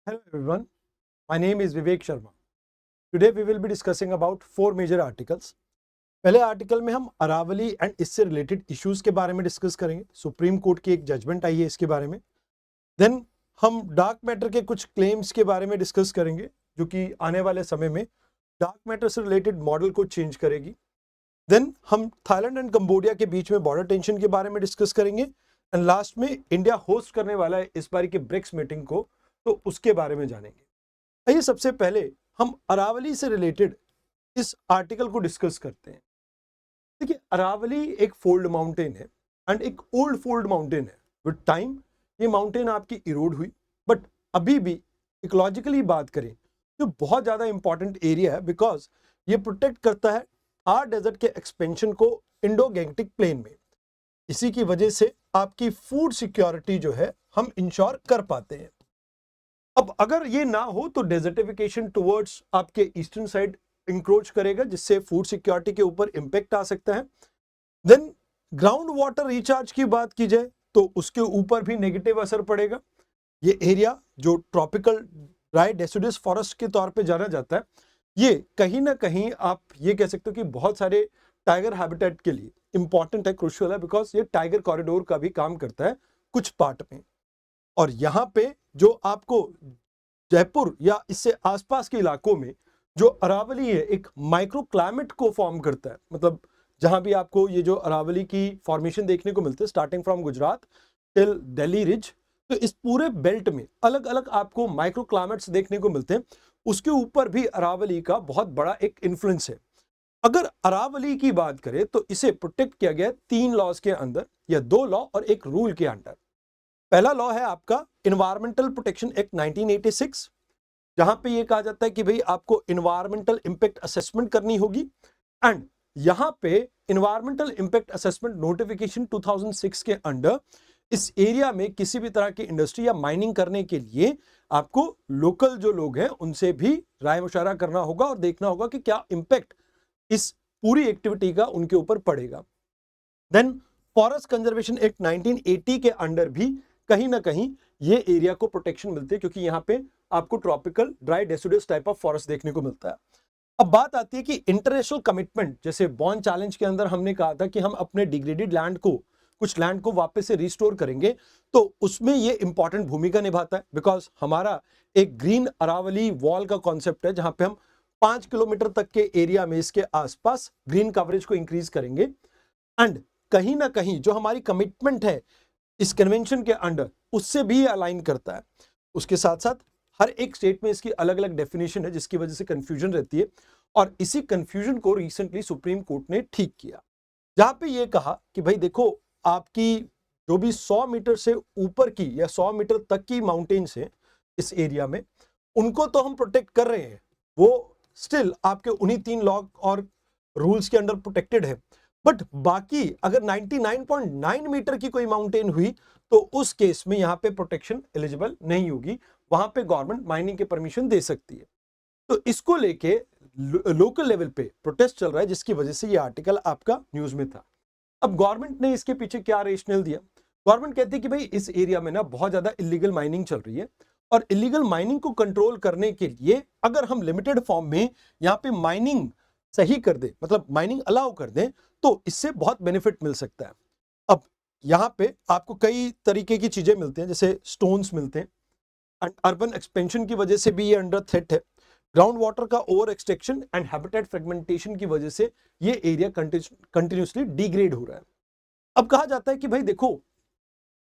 Hello everyone, my name is Vivek Sharma. Today we will be discussing about four major articles. पहले article में हम Aravalli and इससे related issues के बारे में डिस्कस करेंगे. सुप्रीम कोर्ट की एक जजमेंट आई है इसके बारे में. देन हम डार्क मैटर के कुछ क्लेम्स के बारे में डिस्कस करेंगे जो कि आने वाले समय में डार्क मैटर से रिलेटेड मॉडल को चेंज करेगी. देन हम थाईलैंड एंड कंबोडिया के बीच में बॉर्डर टेंशन के बारे में डिस्कस करेंगे. एंड लास्ट में इंडिया होस्ट करने वाला है इस बार की ब्रिक्स मीटिंग को, तो उसके बारे में जानेंगे. आइए सबसे पहले हम अरावली से रिलेटेड इस आर्टिकल को डिस्कस करते हैं. देखिए, अरावली एक फोल्ड माउंटेन है एंड एक ओल्ड फोल्ड माउंटेन है. विद टाइम ये माउंटेन आपकी इरोड हुई, बट अभी भी इकोलॉजिकली बात करें तो बहुत ज्यादा इंपॉर्टेंट एरिया है, बिकॉज ये प्रोटेक्ट करता है थार डेजर्ट के एक्सपेंशन को इंडो गैंगटिक प्लेन में. इसी की वजह से आपकी फूड सिक्योरिटी जो है हम इंश्योर कर पाते हैं. अब अगर ये ना हो तो डेजर्टिफिकेशन टुवर्ड्स आपके ईस्टर्न साइड इंक्रोच करेगा, जिससे फूड सिक्योरिटी के ऊपर इंपैक्ट आ सकता है. देन ग्राउंड वाटर रिचार्ज की बात की जाए तो उसके ऊपर भी नेगेटिव असर पड़ेगा. ये एरिया जो ट्रॉपिकल ड्राई डेसिडुअस फॉरेस्ट के तौर पे जाना जाता है, ये कहीं ना कहीं आप ये कह सकते हो कि बहुत सारे टाइगर हैबिटेट के लिए इंपॉर्टेंट है, क्रूशियल है, बिकॉज ये टाइगर कॉरिडोर का भी काम करता है कुछ पार्ट में. और यहाँ पे जो आपको जयपुर या इससे आसपास के इलाकों में जो अरावली है एक माइक्रो क्लाइमेट को फॉर्म करता है. मतलब जहां भी आपको ये जो अरावली की फॉर्मेशन देखने को मिलते हैं starting from Gujarat till Delhi ridge, तो इस पूरे बेल्ट में अलग अलग आपको माइक्रो क्लाइमेट्स देखने को मिलते हैं. उसके ऊपर भी अरावली का बहुत बड़ा एक इन्फ्लुएंस है. अगर अरावली की बात करें तो इसे प्रोटेक्ट किया गया 3 लॉज के अंदर, या 2 लॉ और एक रूल के अंडर. पहला लॉ है आपका इन्वायरमेंटल प्रोटेक्शन एक्ट 1986, जहां पे ये कहा जाता है कि भाई आपको इन्वायरमेंटल इंपैक्ट असेसमेंट करनी होगी. एंड यहां पे इन्वायरमेंटल इंपैक्ट असेसमेंट नोटिफिकेशन 2006 के अंडर इस एरिया में किसी भी तरह की इंडस्ट्री या माइनिंग करने के लिए आपको लोकल जो लोग हैं उनसे भी राय मशवरा करना होगा और देखना होगा कि क्या इंपैक्ट इस पूरी एक्टिविटी का उनके ऊपर पड़ेगा. देन फॉरेस्ट कंजर्वेशन एक्ट 1980 के अंडर भी कहीं ना कहीं ये एरिया को प्रोटेक्शन मिलती है, क्योंकि यहाँ पे आपको tropical dry deciduous type of forest देखने को मिलता है. अब बात आती है कि इंटरनेशनल कमिटमेंट, जैसे बॉन चैलेंज के अंदर हमने कहा था कि हम अपने डिग्रेडेड लैंड को, कुछ लैंड को वापस से रिस्टोर करेंगे, तो उसमें ये इंपॉर्टेंट भूमिका निभाता है. बिकॉज हमारा एक ग्रीन अरावली वॉल का कॉन्सेप्ट है, जहां पे हम 5 किलोमीटर तक के एरिया में इसके आसपास ग्रीन कवरेज को इंक्रीज करेंगे. एंड कहीं ना कहीं जो हमारी कमिटमेंट है इस कन्वेंशन के अंडर, उससे भी अलाइन करता है. उसके साथ साथ हर एक स्टेट में इसकी अलग अलग डेफिनेशन है, जिसकी वजह से कंफ्यूजन रहती है. और इसी कंफ्यूजन को रिसेंटली सुप्रीम कोर्ट ने ठीक किया, जहां पे ये कहा कि भाई देखो, आपकी जो भी 100 मीटर से ऊपर की या 100 मीटर तक की माउंटेन्स है इस एरिया में, उनको तो हम प्रोटेक्ट कर रहे हैं, वो स्टिल आपके उन्हीं 3 लॉ और रूल्स के अंडर प्रोटेक्टेड है. बट बाकी अगर 99.9 मीटर की कोई माउंटेन हुई तो उस केस में यहां पे प्रोटेक्शन एलिजिबल नहीं होगी, वहां पे गवर्नमेंट माइनिंग के परमिशन दे सकती है. तो इसको लेके लोकल लेवल पे प्रोटेस्ट चल रहा है, जिसकी वजह से ये आर्टिकल आपका न्यूज में था. अब गवर्नमेंट ने इसके पीछे क्या रेशनल दिया? गवर्नमेंट कहती है कि भाई इस एरिया में ना बहुत ज्यादा इलीगल माइनिंग चल रही है, और इलीगल माइनिंग को कंट्रोल करने के लिए अगर हम लिमिटेड फॉर्म में यहाँ पे माइनिंग सही कर दे, मतलब माइनिंग अलाउ कर दें, तो इससे बहुत बेनिफिट मिल सकता है. अब यहाँ पे आपको कई तरीके की चीजें मिलती हैं, जैसे स्टोन्स मिलते हैं, एंड अर्बन एक्सपेंशन की वजह से भी ये अंडर थ्रेट है. ग्राउंड वाटर का over extraction and habitat fragmentation की वजह से ये एरिया कंटिन्यूसली डिग्रेड हो रहा है. अब कहा जाता है कि भाई देखो,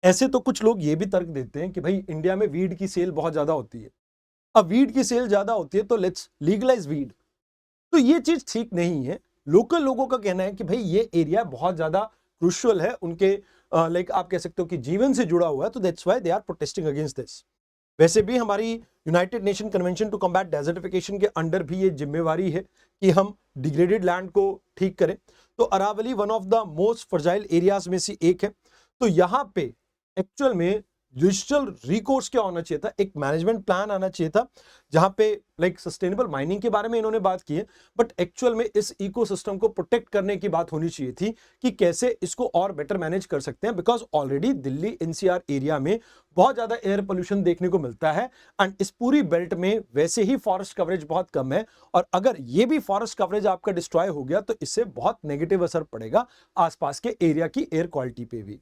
ऐसे तो कुछ लोग ये भी तर्क देते हैं कि भाई इंडिया में वीड की सेल बहुत ज्यादा होती है. अब वीड की सेल ज्यादा होती है तो लेट्स लीगलाइज वीड. तो ये चीज ठीक नहीं है. लोकल लोगों का कहना है कि भाई ये एरिया बहुत ज्यादा क्रूशियल है उनके, लाइक आप कह सकते हो कि जीवन से जुड़ा हुआ है, तो that's why they are protesting against this. वैसे भी हमारी United Nation convention to combat desertification के अंडर भी ये जिम्मेवारी है कि हम डिग्रेडेड लैंड को ठीक करें. तो Aravalli one of the most fragile areas में से एक है. तो यहाँ पे एक्चुअल में डिजिटल रिकोर्स क्या होना चाहिए था, एक मैनेजमेंट प्लान आना चाहिए था, जहां पे लाइक सस्टेनेबल माइनिंग के बारे में इन्होंने बात की है, बट एक्चुअल में इस इकोसिस्टम को प्रोटेक्ट करने की बात होनी चाहिए थी कि कैसे इसको और बेटर मैनेज कर सकते हैं, because already Delhi NCR area में बहुत ज्यादा एयर पोल्यूशन देखने को मिलता है एंड इस पूरी बेल्ट में वैसे ही फॉरेस्ट कवरेज बहुत कम है, और अगर ये भी फॉरेस्ट कवरेज आपका डिस्ट्रॉय हो गया तो इससे बहुत नेगेटिव असर पड़ेगा आसपास के एरिया की एयर क्वालिटी पे भी।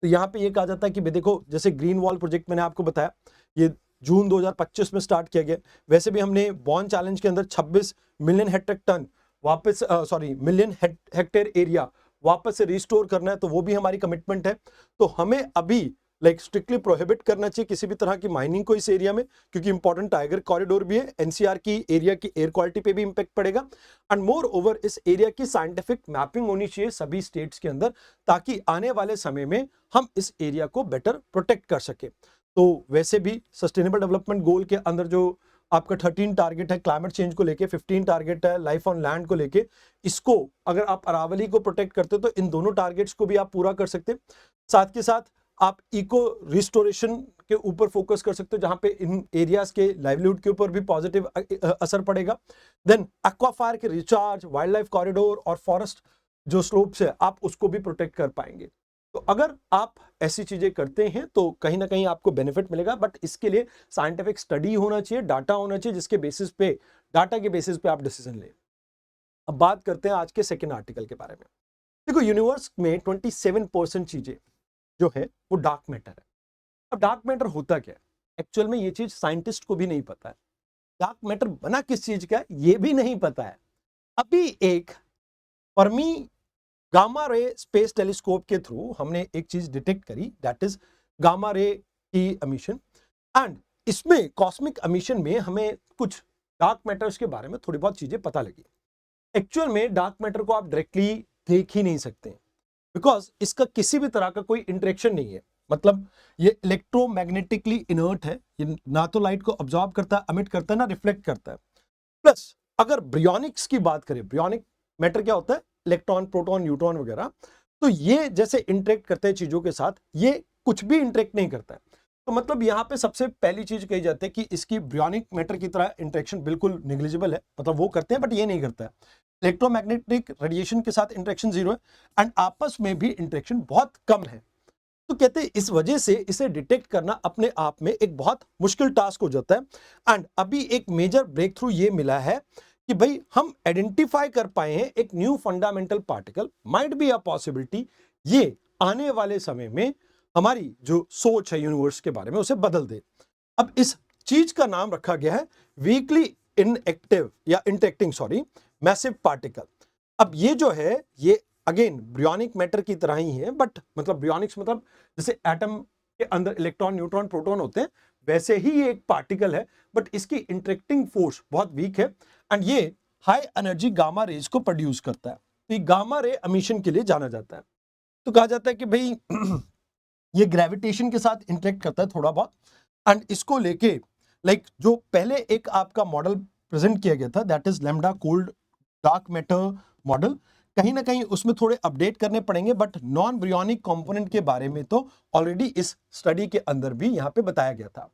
तो यहाँ पे ये कहा जाता है कि देखो, जैसे ग्रीन वॉल प्रोजेक्ट मैंने आपको बताया, ये जून 2025 में स्टार्ट किया गया। वैसे भी हमने बॉर्न चैलेंज के अंदर 26 मिलियन हेक्टेयर टन वापस मिलियन हेक्टेयर एरिया वापस से रिस्टोर करना है, तो वो भी हमारी कमिटमेंट है। तो हमें अभी लाइक स्ट्रिक्टली प्रोहिबिट करना चाहिए किसी भी तरह की माइनिंग को इस एरिया में, क्योंकि इंपॉर्टेंट टाइगर कॉरिडोर भी है, एनसीआर की एरिया की एयर क्वालिटी पे भी इंपैक्ट पड़ेगा। एंड मोर ओवर इस एरिया की साइंटिफिक मैपिंग होनी चाहिए सभी स्टेट्स के अंदर, ताकि आने वाले समय में हम इस एरिया को बेटर प्रोटेक्ट कर सके। तो वैसे भी सस्टेनेबल डेवलपमेंट गोल के अंदर जो आपका 13 टारगेट है क्लाइमेट चेंज को लेके, 15 टारगेट है लाइफ ऑन लैंड को लेके, इसको अगर आप अरावली को प्रोटेक्ट करते हो तो इन दोनों टारगेट्स को भी आप पूरा कर सकते हैं। साथ के साथ आप इको रिस्टोरेशन के ऊपर फोकस कर सकते हो, जहां पे इन एरियाज के लाइवलीहुड के ऊपर भी पॉजिटिव असर पड़ेगा। देन एक्वाफायर के रिचार्ज, वाइल्ड लाइफ कॉरिडोर और फॉरेस्ट जो स्लोप्स है आप उसको भी प्रोटेक्ट कर पाएंगे। तो अगर आप ऐसी चीजें करते हैं तो कहीं ना कहीं आपको बेनिफिट मिलेगा, बट इसके लिए साइंटिफिक स्टडी होना चाहिए, डाटा होना चाहिए, जिसके बेसिस पे, डाटा के बेसिस पे आप डिसीजन लें। अब बात करते हैं आज के सेकेंड आर्टिकल के बारे में। देखो, यूनिवर्स में 27% चीजें जो है वो डार्क मैटर है। अब डार्क मैटर होता क्या है, एक्चुअल में ये चीज साइंटिस्ट को भी नहीं पता है। डार्क मैटर बना किस चीज का है ये भी नहीं पता है। अभी एक Fermi gamma ray space telescope के थ्रू हमने एक चीज डिटेक्ट करी, दैट इज गामा रे की एमिशन। एंड इसमें कॉस्मिक एमिशन में हमें कुछ डार्क मैटर्स के बारे में थोड़ी बहुत चीजें पता लगी। एक्चुअल में डार्क मैटर को आप डायरेक्टली देख ही नहीं सकते, बिकॉज इसका किसी भी तरह का कोई इंटरेक्शन नहीं है। मतलब ये इलेक्ट्रोमैग्नेटिकली इनर्ट है, ये ना तो लाइट को ऑब्जॉर्ब करता है, एमिट करता है, ना रिफ्लेक्ट करता है। प्लस अगर ब्रियोनिक्स की बात करें, ब्रियोनिक मैटर क्या होता है, इलेक्ट्रॉन, प्रोटॉन, न्यूट्रॉन वगैरह, तो ये जैसे इंटरेक्ट करते हैं चीजों के साथ, ये कुछ भी इंटरेक्ट नहीं करता है। तो मतलब यहां पे सबसे पहली चीज कही जाती है कि इसकी ब्रियोनिक मैटर की तरह इंटरेक्शन बिल्कुल निग्लिजिबल है, मतलब वो करते हैं बट ये नहीं करता है। इलेक्ट्रोमैग्नेटिक रेडिएशन के साथ इंटरेक्शन जीरो है, एंड आपस में भी इंटरेक्शन बहुत कम है। तो कहते हैं इस वजह से इसे डिटेक्ट करना अपने आप में एक बहुत मुश्किल टास्क हो जाता है। एंड अभी एक मेजर ब्रेक थ्रू ये मिला है कि भाई हम आइडेंटिफाई कर पाए हैं एक new fundamental particle, might be a possibility ये आने वाले समय में हमारी जो सोच है यूनिवर्स के बारे में उसे बदल दे। अब इस चीज का नाम रखा गया है वीकली इनएक्टिव या इंटरेक्टिंग मैसिव पार्टिकल। अब ये जो है ये अगेन ब्रियोनिक मैटर की तरह ही है, बट मतलब ब्रियोनिक्स मतलब जैसे एटम के अंदर इलेक्ट्रॉन, न्यूट्रॉन, प्रोटॉन होते हैं, वैसे ही ये एक पार्टिकल है, बट इसकी इंटरेक्टिंग फोर्स बहुत वीक है एंड ये हाई एनर्जी गामा रेज को प्रोड्यूस करता है। तो ये गामा रे एमिशन के लिए जाना जाता है। तो कहा जाता है कि भाई ये ग्रेविटेशन के साथ इंटरेक्ट करता है थोड़ा बहुत, एंड इसको लेके लाइक जो पहले एक आपका मॉडल प्रेजेंट किया गया था, that is lambda cold dark matter model, कहीं ना कहीं उसमें थोड़े अपडेट करने पड़ेंगे, बट नॉन ब्रियोनिक कंपोनेंट के बारे में तो ऑलरेडी इस स्टडी के अंदर भी यहाँ पे बताया गया था।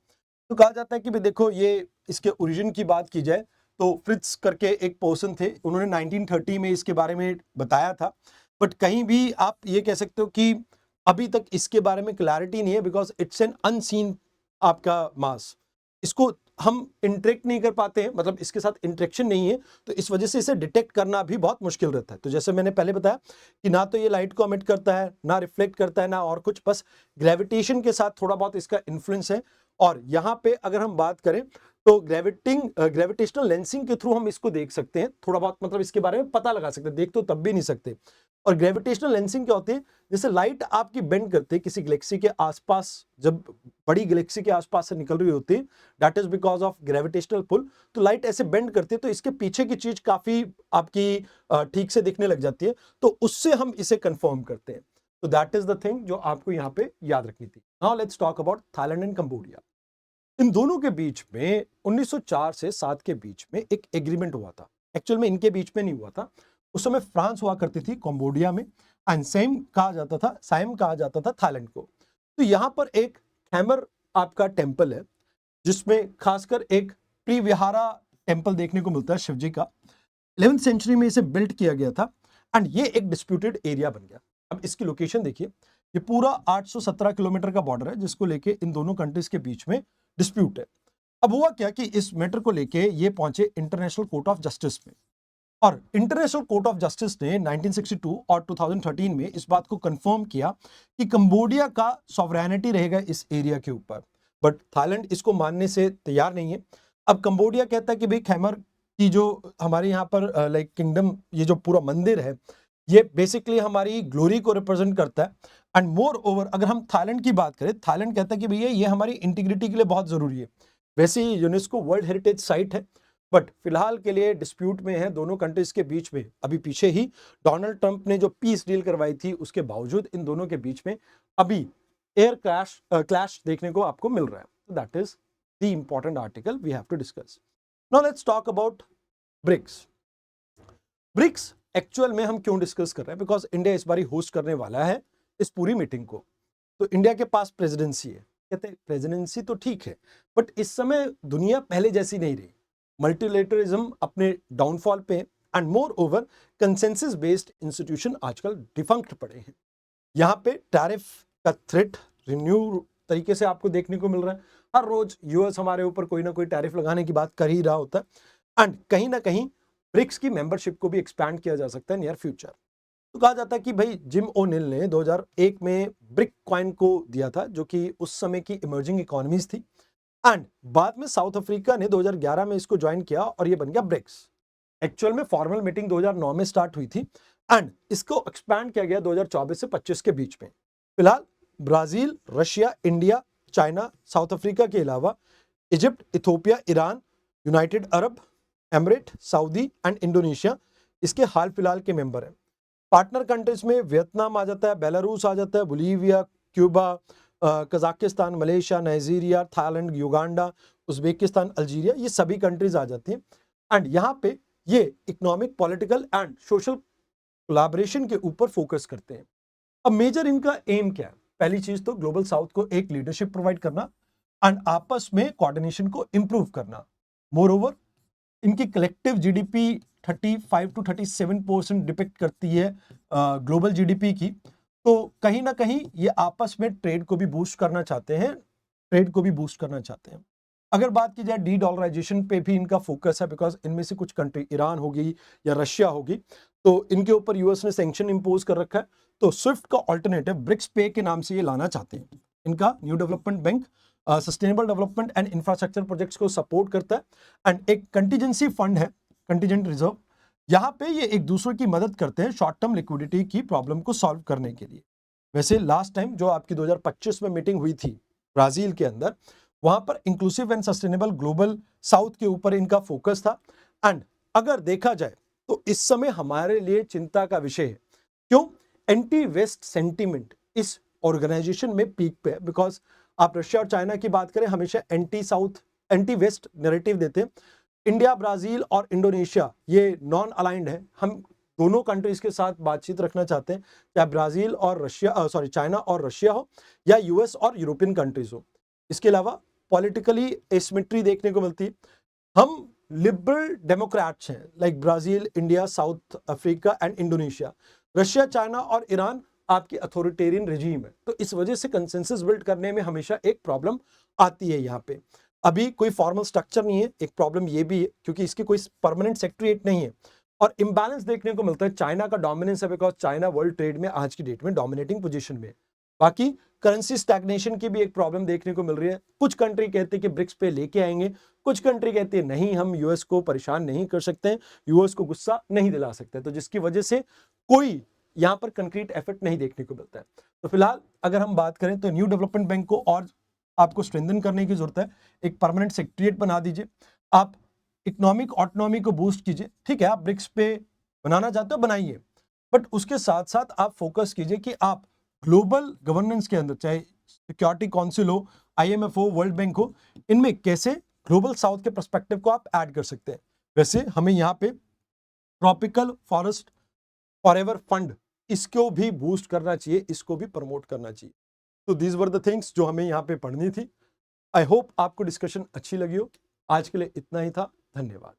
तो कहा जाता है कि भाई देखो, ये इसके ओरिजिन की बात की जाए तो फ्रिट्ज करके एक पर्सन थे, उन्होंने 1930 में इसके बारे में बताया था, बट कहीं भी आप ये कह सकते हो कि अभी तक इसके बारे में क्लैरिटी नहीं है, बिकॉज इट्स एन अनसीन आपका मास, इसको हम इंटरेक्ट नहीं कर पाते हैं, मतलब इसके साथ इंटरेक्शन नहीं है, तो इस वजह से इसे डिटेक्ट करना भी बहुत मुश्किल रहता है। तो जैसे मैंने पहले बताया कि ना तो ये लाइट को एमिट करता है, ना रिफ्लेक्ट करता है, ना और कुछ, बस ग्रेविटेशन के साथ थोड़ा बहुत इसका इन्फ्लुएंस है। और यहाँ पे अगर हम बात करें तो ग्रेविटेशनल लेंसिंग के थ्रू हम इसको देख सकते हैं, थोड़ा बहुत मतलब इसके बारे में पता लगा सकते हैं, देख तो तब भी नहीं सकते। और ग्रेविटेशनल लेंसिंग क्या होती है, जैसे लाइट आपकी बेंड करते हैं किसी गैलेक्सी के आसपास, जब बड़ी गैलेक्सी के आसपास से निकल रही होती है, that is because of gravitational pull, तो लाइट ऐसे बेंड करती है तो इसके पीछे की चीज काफी आपकी ठीक से दिखने लग जाती है, तो उससे हम इसे कंफर्म करते हैं। तो दैट इज द थिंग जो आपको यहाँ पे याद रखनी थी। Now let's talk about Thailand and Cambodia. इन दोनों के बीच में 1904 से 7 के बीच में एक एग्रीमेंट हुआ था। एक्चुअल में इनके बीच में नहीं हुआ था, उस समय फ्रांस हुआ करती थी कंबोडिया में, एंड साइम कहा जाता था थाईलैंड को। तो यहां पर एक हैमर आपका टेम्पल है, जिसमें खासकर एक प्रीविहारा टेम्पल देखने को मिलता है शिव जी का। 11th सेंचुरी में इसे बिल्ड किया गया था एंड ये एक डिस्प्यूटेड एरिया बन गया। अब इसकी लोकेशन देखिए, ये पूरा 817 किलोमीटर का बॉर्डर है जिसको लेके इन दोनों कंट्रीज के बीच में डिस्प्यूट है। अब हुआ क्या कि इस मैटर को लेके ये पहुंचे इंटरनेशनल कोर्ट ऑफ जस्टिस में, और इंटरनेशनल कोर्ट ऑफ जस्टिस ने 1962 और 2013 में इस बात को कंफर्म किया कि कंबोडिया का सॉवरेनिटी रहेगा इस एरिया के ऊपर, बट थाईलैंड इसको मानने से तैयार नहीं है। अब कंबोडिया कहता है कि भाई खैमर की जो हमारे यहाँ पर लाइक किंगडम, ये जो पूरा मंदिर है, ये बेसिकली हमारी ग्लोरी को रिप्रेजेंट करता है। एंड मोर ओवर अगर हम थाईलैंड की बात करें, थाईलैंड कहता है कि भैया ये हमारी इंटीग्रिटी के लिए बहुत जरूरी है। वैसे ही यूनेस्को वर्ल्ड हेरिटेज साइट है, बट फिलहाल के लिए डिस्प्यूट में है दोनों कंट्रीज के बीच में। अभी पीछे ही डोनाल्ड ट्रंप ने जो पीस डील करवाई थी, उसके बावजूद इन दोनों के बीच में अभी एयर क्लैश देखने को आपको मिल रहा है। That is the important article we have to discuss. Now let's talk about BRICS. BRICS actual में हम क्यों डिस्कस कर रहे हैं, बिकॉज इंडिया इस बारी होस्ट करने वाला है इस पूरी मीटिंग को। तो इंडिया के पास प्रेसिडेंसी है। कहते हैं प्रेसिडेंसी तो ठीक है, बट इस समय दुनिया पहले जैसी नहीं रही। मल्टीलेटरिज्म अपने डाउनफॉल पे, and more over consensus based institution आजकल डिफंक्ट पड़े हैं। यहाँ पे टैरिफ का थ्रेट रिन्यू तरीके से आपको देखने को मिल रहा है। हर रोज यूएस हमारे ऊपर कोई ना कोई टैरिफ लगाने की बात कर ही रहा होता है, एंड कहीं ना कहीं ब्रिक्स की मेंबरशिप को भी एक्सपैंड किया जा सकता है नियर फ्यूचर। तो कहा जाता है कि भाई जिम ओनिल ने 2001 में ब्रिक कॉइन को दिया था, जो कि उस समय की इमर्जिंग इकोनॉमीज थी, एंड बाद में साउथ अफ्रीका ने 2011 में इसको ज्वाइन किया और ये बन गया ब्रिक्स। एक्चुअल में फॉर्मल मीटिंग 2009 में स्टार्ट हुई थी, एंड इसको एक्सपैंड किया गया 2024 से 25 के बीच में। फिलहाल Brazil, Russia, India, China, south Africa के अलावा Egypt, Ethiopia, Iran, United Arab emirate, Saudi and Indonesia इसके हाल फिलहाल के मेंबर हैं। पार्टनर कंट्रीज में वियतनाम आ जाता है, बेलारूस आ जाता है, Bolivia, Cuba, Kazakhstan, Malaysia, Nigeria, Thailand, Uganda, Uzbekistan, Algeria, ये सभी कंट्रीज आ जाती हैं। एंड यहाँ पे ये economic, political and social collaboration के ऊपर फोकस करते हैं। अब मेजर इनका एम क्या है? पहली चीज तो ग्लोबल साउथ को एक लीडरशिप प्रोवाइड करना एंड आपस में कोऑर्डिनेशन को इंप्रूव करना। मोर ओवर इनकी कलेक्टिव जीडीपी 35 to 37% डिपेक्ट करती है ग्लोबल जीडीपी की। तो कहीं ना कहीं ये आपस में ट्रेड को भी बूस्ट करना चाहते हैं, अगर बात की जाए डी डॉलराइजेशन पे भी इनका फोकस है, बिकॉज इनमें से कुछ कंट्री, ईरान होगी या रशिया होगी, तो इनके ऊपर यूएस ने सैंक्शन इंपोज कर रखा है। तो स्विफ्ट का ऑल्टरनेटिव ब्रिक्स पे के नाम से ये लाना चाहते हैं। इनका new development bank sustainable development and infrastructure projects को सपोर्ट करता है, एंड एक कंटीजेंसी फंड है, कंटीजेंट रिजर्व, यहाँ पे ये एक दूसरे की मदद करते हैं शॉर्ट टर्म लिक्विडिटी की प्रॉब्लम को सॉल्व करने के लिए। वैसे लास्ट टाइम जो आपकी 2025 में मीटिंग हुई थी ब्राजील के अंदर, वहां पर inclusive and sustainable global south के ऊपर इनका फोकस था। एंड अगर देखा जाए तो इस समय हमारे लिए चिंता का विषय है। क्यों? एंटी वेस्ट सेंटीमेंट इस ऑर्गेनाइजेशन में पीक पे है, बिकॉज आप रशिया और चाइना की बात करें, हमेशा anti south, anti west narrative देते हैं। इंडिया, ब्राजील और इंडोनेशिया ये नॉन अलाइंड है। हम दोनों कंट्रीज के साथ बातचीत रखना चाहते हैं, चाहे ब्राजील और रशिया, चाइना और रशिया हो, या यूएस और यूरोपियन कंट्रीज हो। इसके अलावा पॉलिटिकली एसिमेट्री देखने को मिलती है। हम लिबरल डेमोक्रेट्स हैं, like Brazil, India, south Africa and Indonesia. Russia, China और ईरान आपकी अथॉरिटेरियन रिजीम है। तो इस वजह से कंसेंसस बिल्ड करने में हमेशा एक प्रॉब्लम आती है। यहाँ पे अभी कोई फॉर्मल स्ट्रक्चर नहीं है। एक प्रॉब्लम ये भी है क्योंकि इसकी कोई परमानेंट सेक्रेटरीट नहीं है, और इम्बैलेंस देखने को मिलता है। चाइना का डोमिनेंस है, बिकॉज चाइना वर्ल्ड ट्रेड में आज की डेट में डोमिनेटिंग पोजीशन में है। बाकी करेंसी स्टैग्नेशन की भी एक प्रॉब्लम देखने को मिल रही है। कुछ कंट्री कहते हैं कि ब्रिक्स पे लेके आएंगे, कुछ कंट्री कहती है नहीं, हम यूएस को परेशान नहीं कर सकते, यूएस को गुस्सा नहीं दिला सकते। तो जिसकी वजह से कोई यहाँ पर कंक्रीट एफर्ट नहीं देखने को मिलता है। तो फिलहाल अगर हम बात करें तो न्यू डेवलपमेंट बैंक को और आपको स्ट्रेंथन करने की जरूरत है। एक परमानेंट सेक्रेटरीट बना दीजिए, आप इकोनॉमिक ऑटोनॉमी को बूस्ट कीजिए। ठीक है, आप ब्रिक्स पे बनाना चाहते हो, बनाइए, बट उसके साथ साथ आप फोकस कीजिए कि आप ग्लोबल गवर्नेंस के अंदर, चाहे सिक्योरिटी काउंसिल हो, आईएमएफ हो, वर्ल्ड बैंक हो, इनमें कैसे ग्लोबल साउथ के पर्सपेक्टिव को आप ऐड कर सकते हैं। वैसे हमें यहाँ पे ट्रॉपिकल फॉरेस्ट फॉरएवर फंड, इसको भी बूस्ट करना चाहिए, इसको भी प्रमोट करना चाहिए। तो दीज वर द थिंग्स जो हमें यहाँ पे पढ़नी थी। आई होप आपको डिस्कशन अच्छी लगी हो। आज के लिए इतना ही था। धन्यवाद।